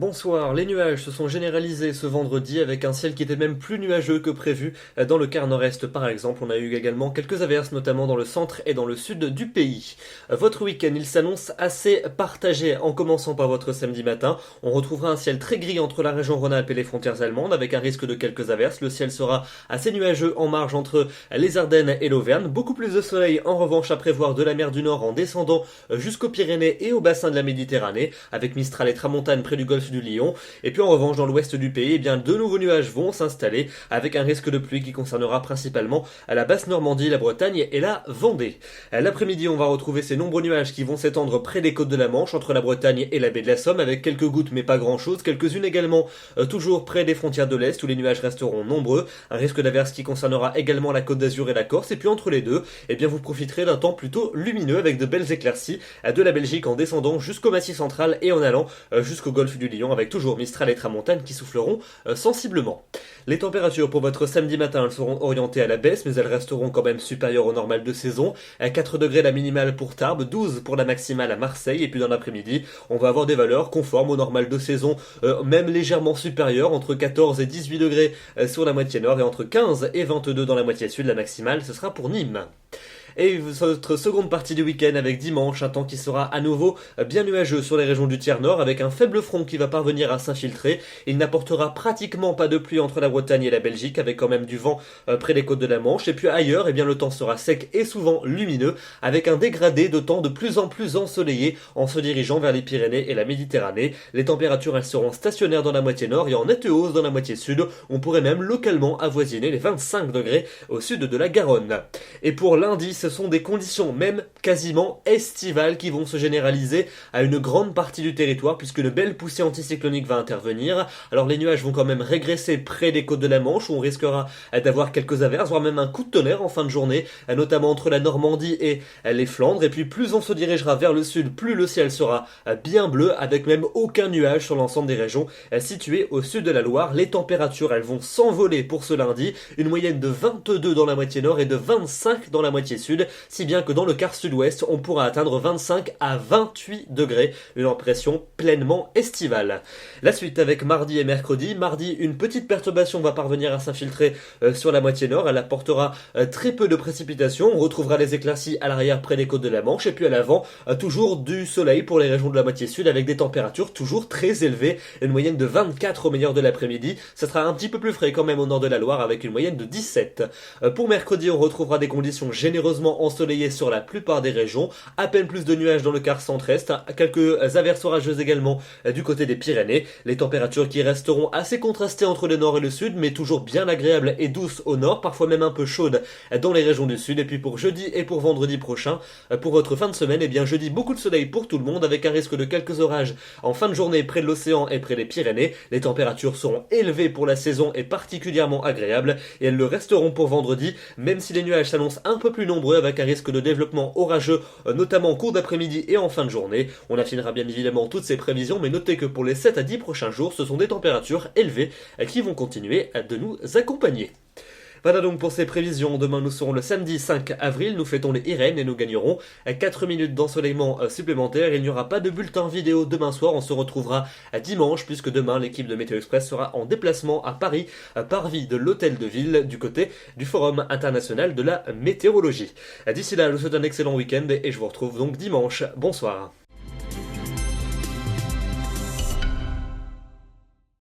Bonsoir, les nuages se sont généralisés ce vendredi avec un ciel qui était même plus nuageux que prévu. Dans le quart nord-est par exemple, on a eu également quelques averses notamment dans le centre et dans le sud du pays. Votre week-end il s'annonce assez partagé en commençant par votre samedi matin. On retrouvera un ciel très gris entre la région Rhône-Alpes et les frontières allemandes avec un risque de quelques averses. Le ciel sera assez nuageux en marge entre les Ardennes et l'Auvergne. Beaucoup plus de soleil en revanche à prévoir de la mer du Nord en descendant jusqu'aux Pyrénées et au bassin de la Méditerranée avec Mistral et Tramontane près du golfe du Lion. Et puis en revanche, dans l'ouest du pays, eh bien, de nouveaux nuages vont s'installer avec un risque de pluie qui concernera principalement la basse Normandie, la Bretagne et la Vendée. L'après-midi, on va retrouver ces nombreux nuages qui vont s'étendre près des côtes de la Manche, entre la Bretagne et la baie de la Somme, avec quelques gouttes mais pas grand-chose, quelques-unes également toujours près des frontières de l'Est où les nuages resteront nombreux, un risque d'averse qui concernera également la Côte d'Azur et la Corse, et puis entre les deux, eh bien, vous profiterez d'un temps plutôt lumineux avec de belles éclaircies de la Belgique en descendant jusqu'au Massif central et en allant jusqu'au golfe du Lion avec toujours Mistral et Tramontane qui souffleront sensiblement. Les températures pour votre samedi matin elles seront orientées à la baisse mais elles resteront quand même supérieures au normal de saison. À 4 degrés la minimale pour Tarbes, 12 pour la maximale à Marseille et puis dans l'après-midi on va avoir des valeurs conformes au normal de saison, même légèrement supérieures entre 14 et 18 degrés sur la moitié nord et entre 15 et 22 dans la moitié sud. La maximale ce sera pour Nîmes. Et votre seconde partie du week-end avec dimanche, un temps qui sera à nouveau bien nuageux sur les régions du tiers nord avec un faible front qui va parvenir à s'infiltrer. Il n'apportera pratiquement pas de pluie entre la Bretagne et la Belgique avec quand même du vent près des côtes de la Manche. Et puis ailleurs, eh bien, le temps sera sec et souvent lumineux avec un dégradé de temps de plus en plus ensoleillé en se dirigeant vers les Pyrénées et la Méditerranée. Les températures elles seront stationnaires dans la moitié nord et en nette hausse dans la moitié sud. On pourrait même localement avoisiner les 25 degrés au sud de la Garonne. Et pour lundi, ce sont des conditions même quasiment estivales qui vont se généraliser à une grande partie du territoire puisque une belle poussée anticyclonique va intervenir. Alors les nuages vont quand même régresser près des côtes de la Manche où on risquera d'avoir quelques averses, voire même un coup de tonnerre en fin de journée, notamment entre la Normandie et les Flandres. Et puis plus on se dirigera vers le sud, plus le ciel sera bien bleu avec même aucun nuage sur l'ensemble des régions situées au sud de la Loire. Les températures elles vont s'envoler pour ce lundi, une moyenne de 22 dans la moitié nord et de 25 dans la moitié sud, si bien que dans le quart sud-ouest, on pourra atteindre 25 à 28 degrés, une impression pleinement estivale. La suite avec mardi et mercredi. Mardi, une petite perturbation va parvenir à s'infiltrer sur la moitié nord, elle apportera très peu de précipitations, on retrouvera les éclaircies à l'arrière près des côtes de la Manche, et puis à l'avant, toujours du soleil pour les régions de la moitié sud, avec des températures toujours très élevées, une moyenne de 24 au meilleur de l'après-midi, ça sera un petit peu plus frais quand même au nord de la Loire, avec une moyenne de 17. Pour mercredi, on retrouvera des conditions généreusement ensoleillé sur la plupart des régions, à peine plus de nuages dans le quart centre-est, quelques averses orageuses également du côté des Pyrénées, les températures qui resteront assez contrastées entre le nord et le sud, mais toujours bien agréables et douces au nord, parfois même un peu chaudes dans les régions du sud. Et puis pour jeudi et pour vendredi prochain, pour votre fin de semaine, eh bien jeudi beaucoup de soleil pour tout le monde, avec un risque de quelques orages en fin de journée près de l'océan et près des Pyrénées. Les températures seront élevées pour la saison et particulièrement agréables, et elles le resteront pour vendredi, même si les nuages s'annoncent un peu plus nombreux avec un risque de développement orageux, notamment en cours d'après-midi et en fin de journée. On affinera bien évidemment toutes ces prévisions, mais notez que pour les 7 à 10 prochains jours, ce sont des températures élevées qui vont continuer de nous accompagner. Voilà donc pour ces prévisions. Demain nous serons le samedi 5 avril, nous fêtons les Irènes et nous gagnerons 4 minutes d'ensoleillement supplémentaire. Il n'y aura pas de bulletin vidéo demain soir, on se retrouvera dimanche puisque demain l'équipe de Météo Express sera en déplacement à Paris, parvis de l'hôtel de ville du côté du Forum international de la météorologie. D'ici là, je vous souhaite un excellent week-end et je vous retrouve donc dimanche. Bonsoir.